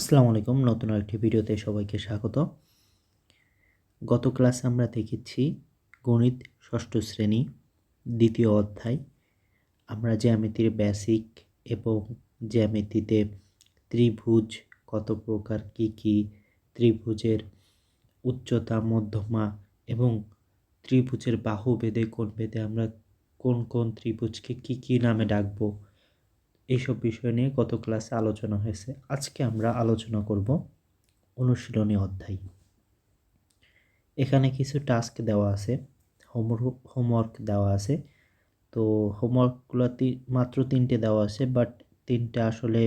আসসালামু আলাইকুম, নতুন একটি ভিডিওতে সবাইকে স্বাগত। গত ক্লাসে আমরা দেখেছি গণিত ষষ্ঠ শ্রেণী দ্বিতীয় অধ্যায়। আমরা জ্যামিতির বেসিক এবং জ্যামিতিতে ত্রিভুজ কত প্রকার, কি ত্রিভুজের উচ্চতা, মধ্যমা এবং ত্রিভুজের বাহু ভেদে কোণ ভেদে আমরা কোন কোন ত্রিভুজকে কি নামে ডাকবো, এইসব বিষয় নিয়ে গত ক্লাসে আলোচনা হয়েছে। আজকে আমরা আলোচনা করব অনুশীলনী অধ্যায়। এখানে কিছু টাস্ক দেওয়া আছে, হোমওয়ার্ক দেওয়া আছে। তো হোমওয়ার্কগুলো মাত্র 3টে দেওয়া আছে, বাট 3টা আসলে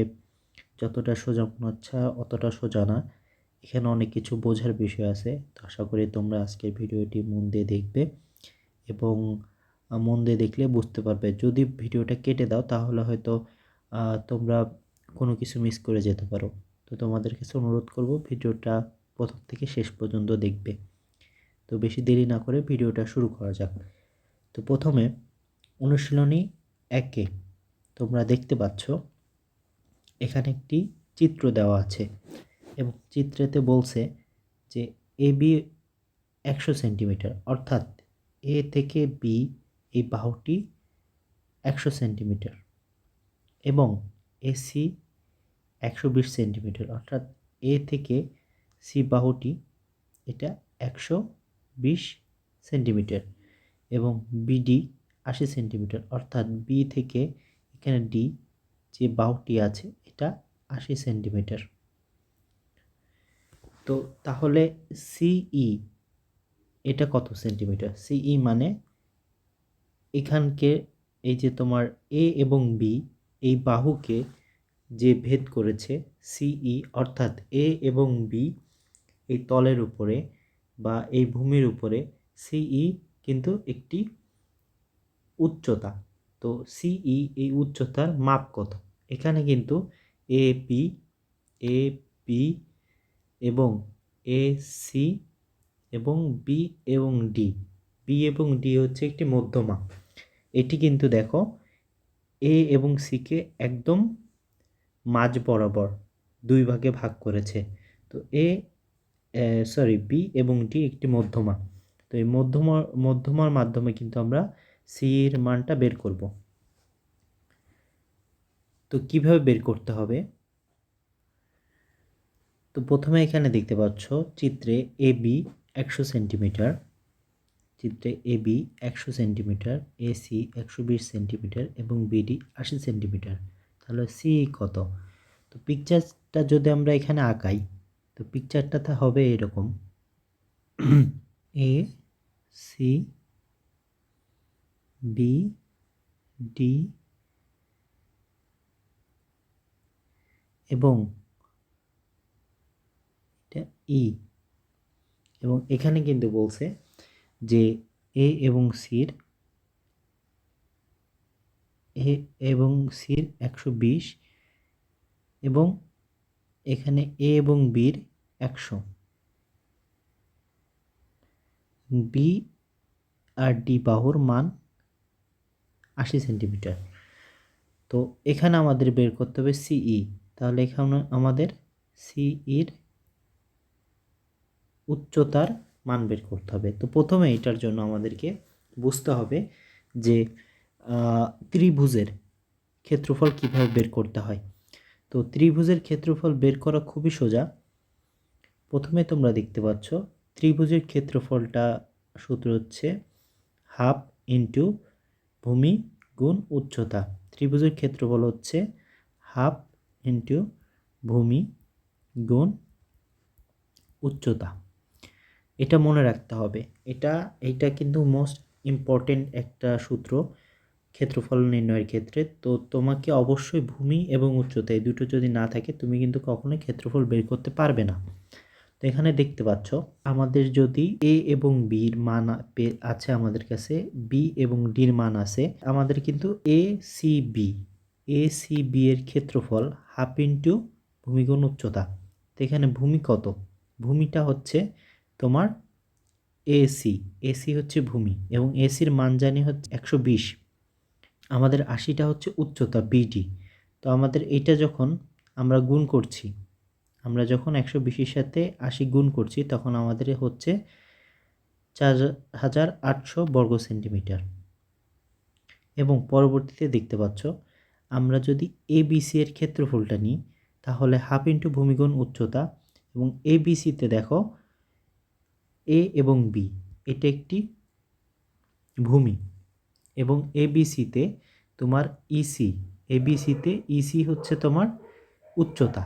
যতটা সোজা মনে হচ্ছে অতটা সোজা না। এখানে অনেক কিছু বোঝার বিষয় আছে। তো আশা করি তোমরা আজকের ভিডিওটি মন দিয়ে দেখবে এবং মন দিয়ে দেখলে বুঝতে পারবে। যদি ভিডিওটা কেটে দাও তাহলে হয়তো তোমরা কোনো কিছু মিস করে যেতে পারো। তো তোমাদের কাছে অনুরোধ করব ভিডিওটা প্রথম থেকে শেষ পর্যন্ত দেখবে। তো বেশি দেরি না করে ভিডিওটা শুরু করা যাক। তো প্রথমে অনুশীলনী 1-এ তোমরা দেখতে পাচ্ছ এখানে একটি চিত্র দেওয়া আছে এবং চিত্রেতে বলছে যে AB 100 সেন্টিমিটার, অর্থাৎ এ থেকে বি এই বাহুটি 100 সেন্টিমিটার এবং AC 120 সেন্টিমিটার, অর্থাৎ এ থেকে সি বাহুটি এটা 120 সেন্টিমিটার এবং বিডি 80 সেন্টিমিটার, অর্থাৎ বি থেকে এখানে ডি যে বাহুটি আছে এটা 80 সেন্টিমিটার। তো তাহলে সিই এটা কত সেন্টিমিটার? সিই মানে এখানকে এই যে তোমার এ এবং বি এই বাহুকে যে ভেদ করেছে সিই, অর্থাৎ এ এবং বি এই তলের উপরে বা এই ভূমির উপরে সিই কিন্তু একটি উচ্চতা। তো সিই এই উচ্চতার মাপ কত? এখানে কিন্তু এ বি এবং এ সি এবং বি এবং ডি হচ্ছে একটি মধ্যমা। এটি কিন্তু দেখো এ এবং সিকে একদম মাঝ বরাবর দুই ভাগে ভাগ করেছে। তো বি এবং ডি একটি মধ্যমা। তো এই মধ্যমার মাধ্যমে কিন্তু আমরা সি এর মানটা বের করব। তো কিভাবে বের করতে হবে? তো প্রথমে এখানে দেখতে পাচ্ছ চিত্রে এবি 100 সেন্টিমিটার, চিত্রে এবি 100 সেন্টিমিটার, এসি 120 সেন্টিমিটার এবং বিডি 80 সেন্টিমিটার। তাহলে সি কত? তো পিকচারটা যদি আমরা এখানে আঁকাই, তো পিকচারটা হবে এরকম, এ সি বি ডি এবং এটা ই, এবং এখানে কিন্তু বলছে যে এ এবং সির 120 এবং এখানে এ এবং বির 100, বি আর ডি বাহুর মান 80 সেন্টিমিটার। তো এখানে আমাদের বের করতে হবে সিই। তাহলে এখানে আমাদের সিইর উচ্চতার মান বের করতে হবে। তো প্রথমে এটার জন্য আমাদেরকে বুঝতে হবে যে ত্রিভুজের ক্ষেত্রফল কিভাবে বের করতে হয়। তো ত্রিভুজের ক্ষেত্রফল বের করা খুবই সোজা। প্রথমে তোমরা দেখতে পাচ্ছ ত্রিভুজের ক্ষেত্রফলটা সূত্র হচ্ছে হাফ ইন্টু ভূমি গুণ উচ্চতা। ত্রিভুজের ক্ষেত্রফল হচ্ছে হাফ ইন্টু ভূমি গুণ উচ্চতা। এটা মনে রাখতে হবে। এটা কিন্তু মোস্ট ইম্পর্টেন্ট একটা সূত্র ক্ষেত্রফল নির্ণয়ের ক্ষেত্রে। তো তোমাকে অবশ্যই ভূমি এবং উচ্চতা এই দুটো যদি না থাকে তুমি কিন্তু কখনোই ক্ষেত্রফল বের করতে পারবে না। তো এখানে দেখতে পাচ্ছ আমাদের যদি এ এবং বির মান আছে, আমাদের কাছে বি এবং ডির মান আছে, আমাদের কিন্তু এ সি বি এর ক্ষেত্রফল হাফ ইন্টু ভূমি গুণ উচ্চতা। তো এখানে ভূমি কত? ভূমিটা হচ্ছে তোমার এসি হচ্ছে ভূমি এবং এসির মান জানি হচ্ছে 120, আমাদের 80টা হচ্ছে উচ্চতা বিডি। তো আমাদের এটা যখন আমরা গুণ করছি, আমরা যখন 120-এর সাথে 80 গুণ করছি তখন আমাদের হচ্ছে 4800 বর্গ সেন্টিমিটার। এবং পরবর্তীতে দেখতে পাচ্ছ আমরা যদি এবিসি এর ক্ষেত্রফলটা নিই তাহলে হাফ ইন্টু ভূমিগুণ উচ্চতা, এবং এবিসিতে দেখো এ এবং বি এটা একটি ভূমি, এবং এবিসিতে তোমার ইসি, এবিসিতে ইসি হচ্ছে তোমার উচ্চতা।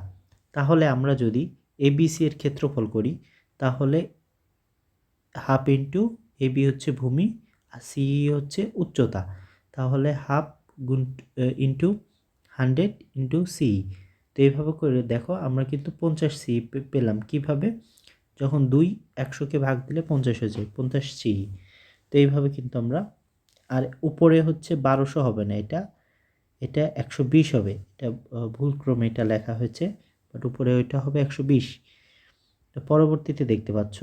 তাহলে আমরা যদি এবিসি এর ক্ষেত্রফল করি তাহলে হাফ ইন্টু এবি হচ্ছে ভূমি আর সি হচ্ছে উচ্চতা, তাহলে হাফ গুণ ইন্টু 100 ইন্টু সি। তো এইভাবে করে দেখো আমরা কিন্তু 50 সি পেলাম। কিভাবে? যখন 100কে ভাগ দিলে 50 হয়ে যায়, 50 সি। তো এইভাবে কিন্তু আমরা, আর উপরে হচ্ছে 1200 হবে না, এটা 120 হবে, এটা ভুলক্রমে এটা লেখা হয়েছে, বাট উপরে ওইটা হবে 120। তো পরবর্তীতে দেখতে পাচ্ছ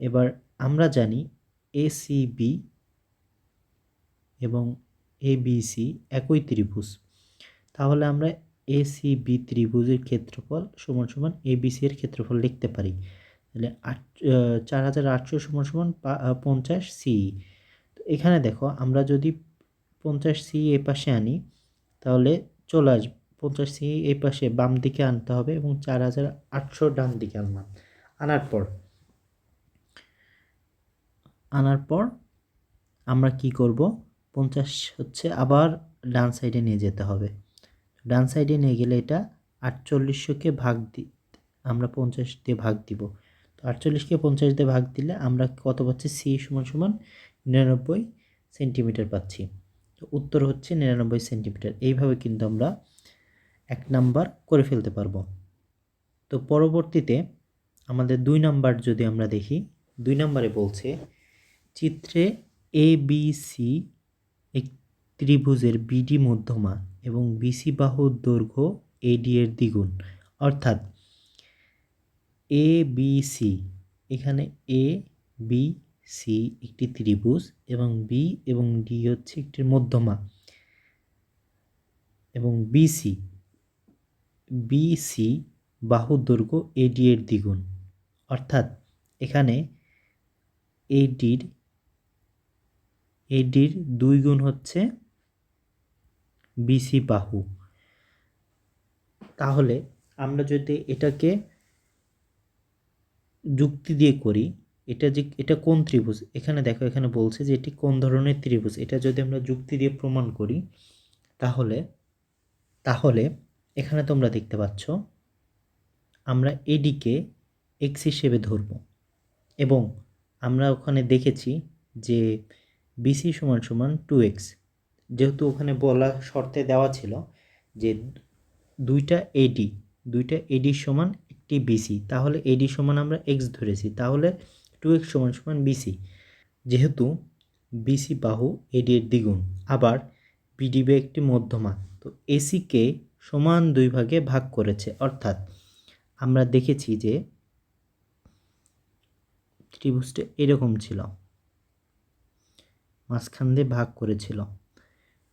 এবার আমরা জানি এসিবি এবং এবিসি একই ত্রিভুজ, তাহলে আমরা এসিবি ত্রিভুজের ক্ষেত্রফল সমান সমান এবিসি এর ক্ষেত্রফল লিখতে পারি। তাহলে 4800 সমান সমান 50 সি। তো এখানে দেখো আমরা যদি 50 সি এ পাশে আনি তাহলে চলে আসবে 50 সি এই পাশে বাম দিকে আনতে হবে এবং 4800 ডান দিকে আনলাম। আনার পর আমরা কি করব, 50 হচ্ছে আবার ডান সাইডে নিয়ে যেতে হবে। ডান সাইডে নিয়ে গেলে এটা 4800কে আমরা 50 দিয়ে ভাগ দিব। তো 48কে 50 দিয়ে ভাগ দিলে আমরা কত পাচ্ছি? সি সমান সমান 99 সেন্টিমিটার পাচ্ছি। তো উত্তর হচ্ছে 99 সেন্টিমিটার। এইভাবে কিন্তু আমরা 1 নাম্বার করে ফেলতে পারবো। তো পরবর্তীতে আমাদের 2 নাম্বার যদি আমরা দেখি, 2 নাম্বারে বলছে চিত্রে এ বি সি এক ত্রিভুজের বিডি মধ্যমা এবং বিসি বাহুর দৈর্ঘ্য এডি এর দ্বিগুণ। অর্থাৎ এ বি সি, এখানে এ বি সি একটি ত্রিভুজ এবং বি এবং ডি হচ্ছে একটি মধ্যমা, এবং বিসি বিসি বাহুর দৈর্ঘ্য এডি এর দ্বিগুণ। অর্থাৎ এখানে এডির 2 গুণ হচ্ছে বিসি বাহু। তাহলে আমরা যদি এটাকে যুক্তি দিয়ে করি, এটা কোন ত্রিভুজ, এখানে দেখো এখানে বলছে যে এটি কোন ধরনের ত্রিভুজ, এটা যদি আমরা যুক্তি দিয়ে প্রমাণ করি তাহলে এখানে তোমরা দেখতে পাচ্ছ আমরা এডিকে এক্স হিসেবে ধরব, এবং আমরা ওখানে দেখেছি যে বিসি সমান সমান 2x, যেহেতু ওখানে বলা শর্তে দেওয়া ছিল যে দুইটা এডি সমান একটি বিসি, তাহলে এডি সমান আমরা এক্স ধরেছি, তাহলে 2x সমান সমান বিসি। যেহেতু বিসি বাহু এডি এর দ্বিগুণ, আবার বিডিবি একটি মধ্যমা, তো এসিকে সমান 2 ভাগে ভাগ করেছে। অর্থাৎ আমরা দেখেছি যে ত্রিভুজটা এরকম ছিল, মাঝখান দিয়ে ভাগ করেছিল।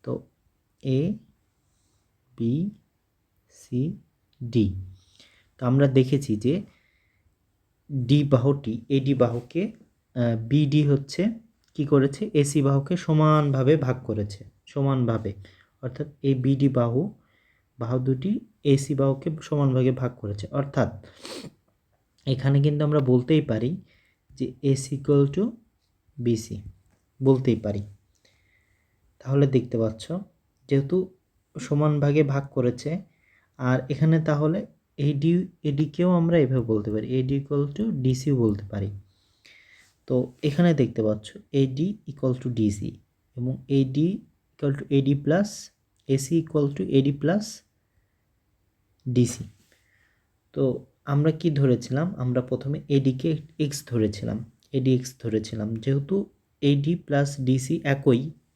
তো এ বি সি ডি, তো আমরা দেখেছি যে এডি বাহুকে বিডি হচ্ছে কি করেছে, এসি বাহুকে সমানভাবে ভাগ করেছে, সমানভাবে। অর্থাৎ এই বিডি বাহু দুটি এসি বাহুকে সমানভাবে ভাগ করেছে। অর্থাৎ এখানে কিন্তু আমরা বলতেই পারি যে এসি ইকুয়াল টু বিসি বলতেই পারি। তাহলে দেখতে পাচ্ছ যেহেতু সমান ভাগে ভাগ করেছে, আর এখানে তাহলে এডিকেও আমরা এভাবে বলতে পারি, এডি ইকুয়াল টু ডিসিও বলতে পারি। তো এখানে দেখতে পাচ্ছ এডি ইকুয়াল টু ডিসি এবং এডি equal to eddy plus AC equal to eddy plus DC. তো আমরা কি ধরেছিলাম, আমরা প্রথমে এডিকে এক্স ধরেছিলাম, যেহেতু এডি প্লাস ডিসি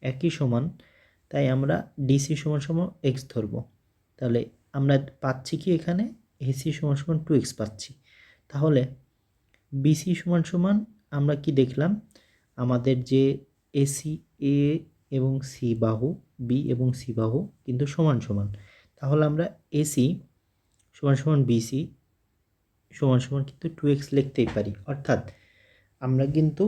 একই সমান, তাই আমরা ডিসি সমান সমান এক্স ধরবো। তাহলে আমরা পাচ্ছি কি, এখানে এসি সমান সমান 2x পাচ্ছি। তাহলে বিসি সমান সমান আমরা কি দেখলাম, আমাদের যে এসি এ এবং সি বাহু, বি এবং সি বাহু কিন্তু সমান সমান, তাহলে আমরা এসি সমান সমান বিসি সমান সমান কিন্তু 2x লিখতেই পারি। অর্থাৎ আমরা কিন্তু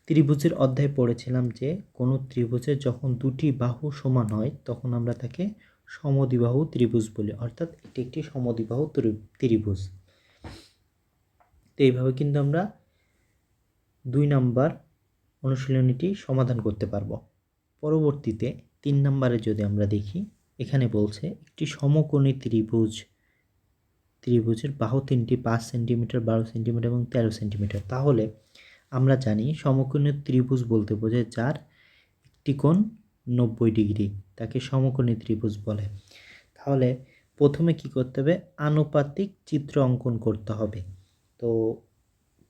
ত্রিভুজের অধ্যায় পড়েছিলাম যে কোনো ত্রিভুজের যখন দুটি বাহু সমান হয় তখন আমরা তাকে সমদ্বিবাহু ত্রিভুজ বলি, অর্থাৎ এটি একটি সমদ্বিবাহু ত্রিভুজ। তো এইভাবে কিন্তু আমরা 2 নাম্বার অনুশীলনীটি সমাধান করতে পারবো। পরবর্তীতে 3 নাম্বারে যদি আমরা দেখি, এখানে বলছে একটি সমকোণী ত্রিভুজের বাহু তিনটি 5 সেন্টিমিটার, 12 সেন্টিমিটার এবং 13 সেন্টিমিটার। তাহলে আমরা জানি সমকোণী ত্রিভুজ বলতে বোঝায় যার একটি কোণ 90 ডিগ্রি, তাকে সমকোণী ত্রিভুজ বলে। তাহলে প্রথমে কি করতে হবে, আনুপাতিক চিত্র অঙ্কন করতে হবে। তো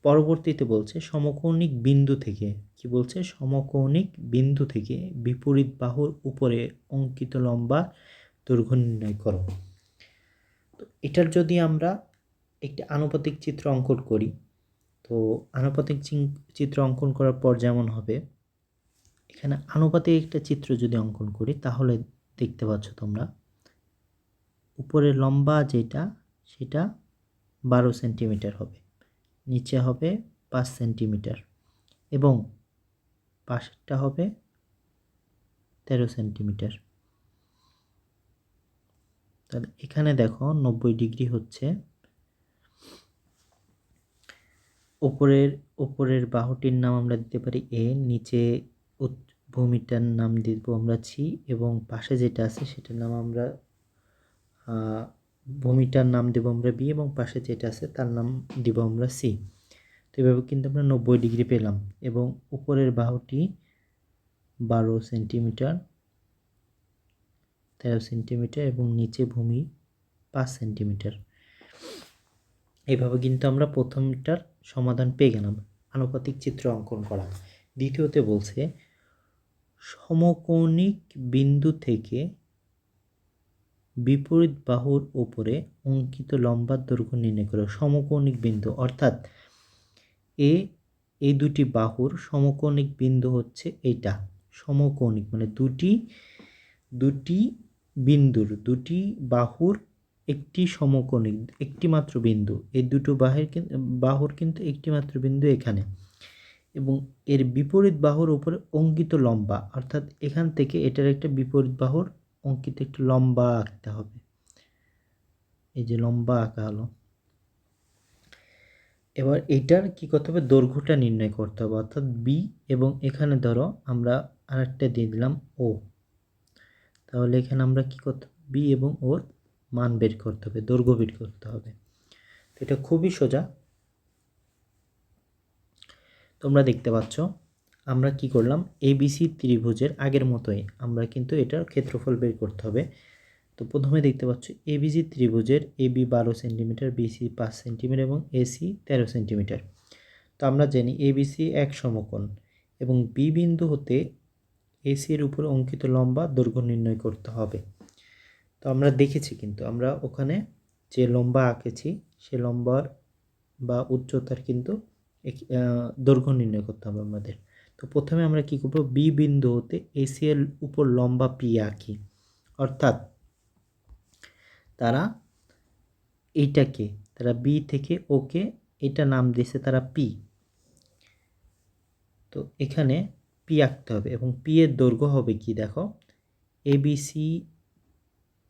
পরবর্তীতে বলছে সমকৌণিক বিন্দু থেকে, কি বলছে, সমকৌণিক বিন্দু থেকে বিপরীত বাহুর উপরে অঙ্কিত লম্বা দৈর্ঘ্য নির্ণয় করো। তো এটার যদি আমরা একটি আনুপাতিক চিত্র অঙ্কন করি, তো আনুপাতিক চিত্র অঙ্কন করার পর যেমন হবে, এখানে আনুপাতিক একটা চিত্র যদি অঙ্কন করি তাহলে দেখতে পাচ্ছ তোমরা উপরের লম্বা যেটা সেটা 12 সেন্টিমিটার হবে, নিচে হবে 5 সেন্টিমিটার এবং পাশেরটা হবে 13 সেন্টিমিটার। তাহলে এখানে দেখো 90 ডিগ্রি হচ্ছে উপরের বাহুটির নাম আমরা দিতে পারি এ, নিচে ভূমিটার নাম দিব আমরা সি এবং পাশে যেটা আছে সেটার নাম আমরা ভূমিটার নাম দেব আমরা বি এবং পাশে যেটা আছে তার নাম দিব আমরা সি। তো এভাবে কিন্তু আমরা 90 ডিগ্রি পেলাম এবং উপরের বাহুটি 12 সেন্টিমিটার, 13 সেন্টিমিটার এবং নিচে ভূমি 5 সেন্টিমিটার। এইভাবে কিন্তু আমরা প্রথমটার সমাধান পেয়ে গেলাম, আনুপাতিক চিত্র অঙ্কন করা। দ্বিতীয়তে বলছে সমকৌণিক বিন্দু থেকে বিপরীত বাহুর উপরে অঙ্কিত লম্বার দৈর্ঘ্য নির্ণয় করো। সমকৌণিক বিন্দু অর্থাৎ এই দুটি বাহুর সমকৌণিক বিন্দু হচ্ছে এটা। সমকৌণিক মানে দুটি বাহুর একটি সমকৌণিক, একটি মাত্র বিন্দু, এই দুটো বাহুর কিন্তু একটি মাত্র বিন্দু এখানে, এবং এর বিপরীত বাহুর উপরে অঙ্কিত লম্বা, অর্থাৎ এখান থেকে এটার একটা বিপরীত বাহুর অঙ্কিত একটু লম্বা আঁকতে হবে। এই যে লম্বা আঁকা হলো, এবার এটার কি করতে হবে, দৈর্ঘ্যটা নির্ণয় করতে হবে, অর্থাৎ বি এবং এখানে ধরো আমরা আরেকটা দিয়ে দিলাম ও। তাহলে এখানে আমরা কি করতে হবে, বি এবং ওর মান বের করতে হবে, দৈর্ঘ্য বের করতে হবে। তো এটা খুবই সোজা, তোমরা দেখতে পাচ্ছ। আমরা কি করলাম, এবিসি ত্রিভুজের আগের মতোই আমরা কিন্তু এটার ক্ষেত্রফল বের করতে হবে। তো প্রথমে দেখতে পাচ্ছ এবিসি ত্রিভুজের এবি 12 সেন্টিমিটার, বিসি 5 সেন্টিমিটার এবং এসি 13 সেন্টিমিটার। তো আমরা জানি এবিসি এক সমকোণ এবং বি বিন্দু হতে এসি এর উপর অঙ্কিত লম্বা দৈর্ঘ্য নির্ণয় করতে হবে। তো আমরা দেখেছি কিন্তু আমরা ওখানে যে লম্বা আঁকেছি সে লম্বার বা উচ্চতার কিন্তু দৈর্ঘ্য নির্ণয় করতে হবে আমাদের। তো প্রথমে আমরা কি করব, বি বিন্দু হতে এসি এর উপর লম্বা পি আঁকি, অর্থাৎ তারা বি থেকে ওকে এটা নাম দিয়েছে তারা পি। তো এখানে পি আঁকতে হবে এবং পি এর দৈর্ঘ্য হবে কি, দেখো এবিসি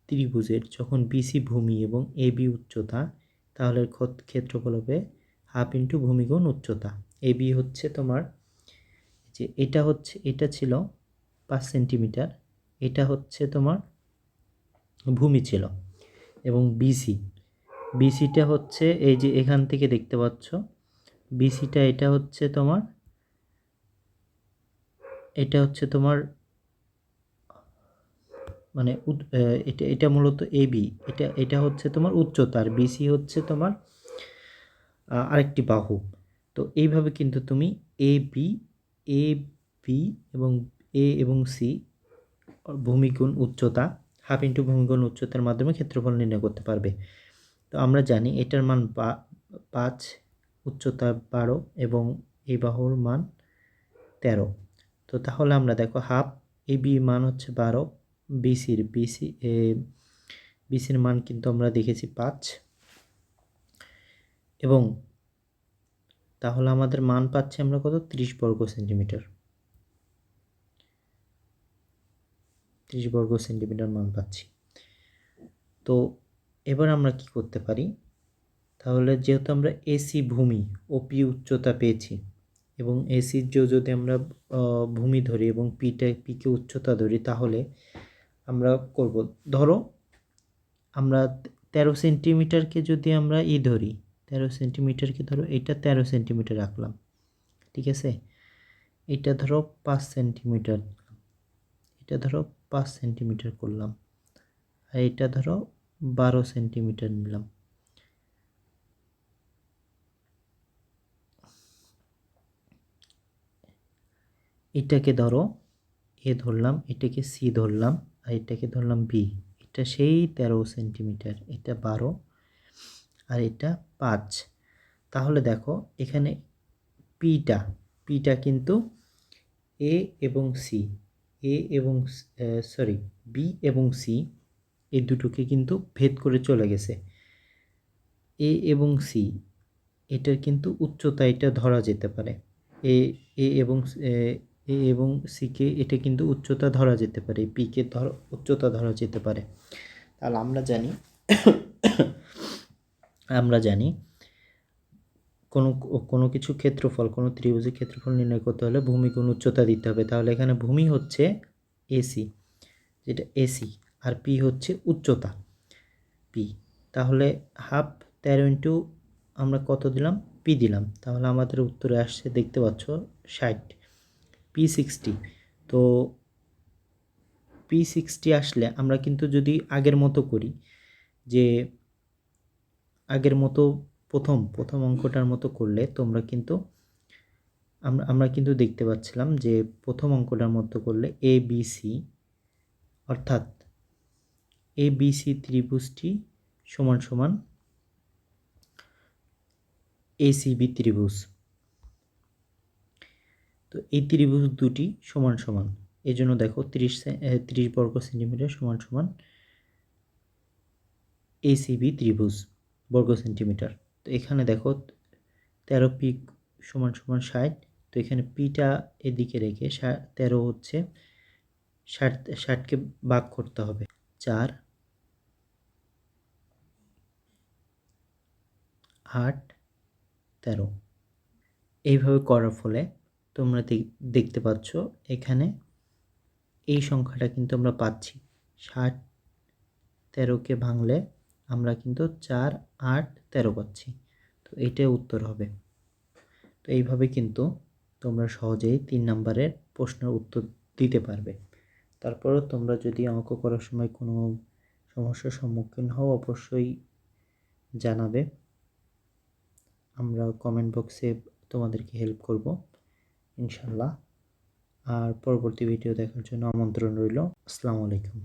ত্রিভুজের যখন বিসি ভূমি এবং এবি উচ্চতা, তাহলে ক্ষেত্রফল হবে হাফ ইন্টু ভূমি গুণ উচ্চতা। এবি হচ্ছে তোমার যে এটা ছিল 5 সেন্টিমিটার, এটা হচ্ছে তোমার ভূমি ছিল, এবং বিসিটা হচ্ছে এই যে এখান থেকে দেখতে পাচ্ছ বিসিটা, এটা হচ্ছে তোমার মানে এটা মূলত এবি, এটা হচ্ছে তোমার উচ্চতা, আর বিসি হচ্ছে তোমার আরেকটি বাহু। তো এইভাবে কিন্তু তুমি এ বি এবং এ এবং সি ভূমিগুণ উচ্চতা হাফ ইন্টু ভূমিগুণ উচ্চতার মাধ্যমে ক্ষেত্রফল নির্ণয় করতে পারবে। তো আমরা জানি এটার মান 5, উচ্চতা 12 এবং এই বাহুর মান 13। তো তাহলে আমরা দেখো হাফ, এ বি মান হচ্ছে 12, বিসির মান কিন্তু আমরা দেখেছি 5 এবং তাহলে আমাদের মান পাচ্ছি আমরা কত 30 বর্গ সেন্টিমিটার, 30 বর্গ সেন্টিমিটার মান পাচ্ছি। তো এবার আমরা কি করতে পারি, তাহলে যেহেতু আমরা এসি ভূমি ও পি উচ্চতা পেয়েছি এবং এসির যদি আমরা ভূমি ধরি এবং পিকে উচ্চতা ধরি, তাহলে আমরা করব, ধরো আমরা 13 সেন্টিমিটারকে যদি আমরা ধরি, 13 সেন্টিমিটারকে ধরো, এটা 13 সেন্টিমিটার রাখলাম, ঠিক আছে। এটা ধরো 5 সেন্টিমিটার, এটা ধরো 5 সেন্টিমিটার করলাম, আর এটা ধরো 12 সেন্টিমিটার নিলাম। এটাকে ধরো এ ধরলাম, এটাকে সি ধরলাম, আর এটাকে ধরলাম বি। এটা সেই 13 সেন্টিমিটার, এটা 12 আর এটা 5। তাহলে দেখো এখানে পিটা কিন্তু এ এবং সি, এ এবং সরি বি এবং সি এই দুটোকে কিন্তু ভেদ করে চলে গেছে। এ এবং সি এটার কিন্তু উচ্চতা এটা ধরা যেতে পারে, এ এ এবং এ এবং সিকে এটা কিন্তু উচ্চতা ধরা যেতে পারে, পিকে উচ্চতা ধরা যেতে পারে। তাহলে আমরা জানি কোনো কিছু ক্ষেত্রফল, কোনো ত্রিভুজের ক্ষেত্রফল নির্ণয় করতে হলে ভূমি গুণ উচ্চতা দিতে হবে। তাহলে এখানে ভূমি হচ্ছে এসি, যেটা এসি, আর পি হচ্ছে উচ্চতা পি। তাহলে হাফ 13 ইন্টু আমরা কত দিলাম, পি দিলাম, তাহলে আমাদের উত্তরে আসছে দেখতে পাচ্ছ 60, পি 60। তো পি 60 আসলে আমরা কিন্তু যদি আগের মতো করি, যে আগের মতো প্রথম অঙ্কটার মতো করলে তোমরা কিন্তু আমরা কিন্তু দেখতে পাচ্ছিলাম যে প্রথম অঙ্কটার মতো করলে এ বি সি, অর্থাৎ এ বি সি ত্রিভুজটি সমান সমান এসিবি ত্রিভুজ। তো এই ত্রিভুজ দুটি সমান সমান, এই জন্য দেখো 30 বর্গ সেন্টিমিটার সমান সমান এসিবি ত্রিভুজ বর্গ সেন্টিমিটার। তো এখানে দেখো 13 পি সমান সমান 60। তো এখানে পিটা এদিকে রেখে 13 হচ্ছে 60কে ভাগ করতে হবে, 4 8 13। এইভাবে করার ফলে তোমরা দেখতে পাচ্ছ এখানে এই সংখ্যাটা কিন্তু আমরা পাচ্ছি, 60 13কে ভাঙলে আমরা কিন্তু 4 8 13 পাচ্ছি। তো এইটাই উত্তর হবে। তো এইভাবে কিন্তু তোমরা সহজেই 3 নম্বরের প্রশ্নের উত্তর দিতে পারবে। তারপরেও তোমরা যদি অঙ্ক করার সময় কোনো সমস্যার সম্মুখীন হও অবশ্যই জানাবে, আমরা কমেন্ট বক্সে তোমাদেরকে হেল্প করব ইনশাল্লাহ। আর পরবর্তী ভিডিও দেখার জন্য আমন্ত্রণ রইল। আসসালামু আলাইকুম।